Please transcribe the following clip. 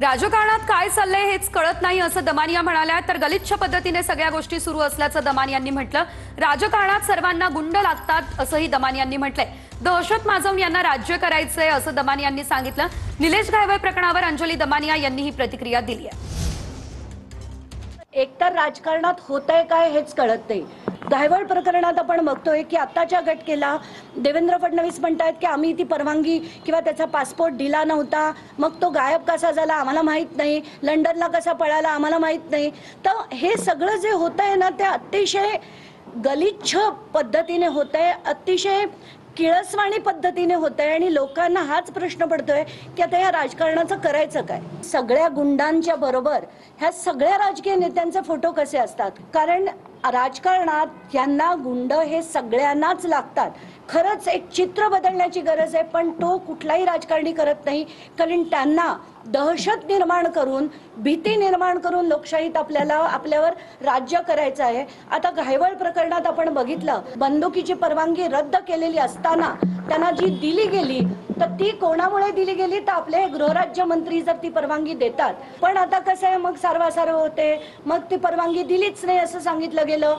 राजकारणात काय चाललंय हेच कळत नाही असं दमानिया म्हणाल्या। तर गलिच्छ पद्धतीने सगळ्या गोष्टी सुरू असल्याचं दमानियांनी म्हटलं। राजकारणात सर्वांना गुंड लागतात असंही दमानियांनी म्हटलंय। दहशत माजवून यांना राज्य करायचंय असं दमानियांनी सांगितलं। निलेश घायवळ प्रकरणावर अंजली दमानिया यांनी ही प्रतिक्रिया दिली आहे। एकतर राजकारणात होतंय काय हेच कळत नाही। घायवळ प्रकरणात आपण बघतोय की आत्ताच्या घटनेला देवेंद्र फडणवीस म्हणतात की आम्ही ती परवानगी किंवा त्याचा पासपोर्ट दिला नव्हता, मग तो गायब कसा झाला आम्हाला माहित नाही, लंडनला कसा पळाला आम्हाला माहित नाही। तर हे सगळं जे होतंय ना ते अतिशय गलिच्छ पद्धतीने होतंय, अतिशय किळसवाणी पद्धतीने होतंय आणि लोकांना हाच प्रश्न पडतोय की आता या राजकारणाचं करायचं काय। सगळ्या गुंडांच्या बरोबर ह्या सगळ्या राजकीय नेत्यांचे फोटो कसे असतात, कारण राजकारणात यांना गुंड हे सगळ्यांनाच लागतात। खरंच एक चित्र बदलण्याची गरज आहे, पण तो कुठलाही राजकारणी करत नाही, कारण त्यांना दहशत निर्माण करून भीती निर्माण करून लोकशाहीत आपल्यावर राज्य करायचं आहे। आता घायवळ प्रकरणात आपण बघितलं बंदुकीची परवानगी रद्द केलेली असताना त्यांना जी दिली गेली तर ती कोणामुळे दिली गेली तर आपले गृहराज्यमंत्री जर ती परवानगी देतात, पण आता कसं आहे मग सारवासारव होते, मग ती परवानगी दिलीच नाही असं सांगितलं गेलं।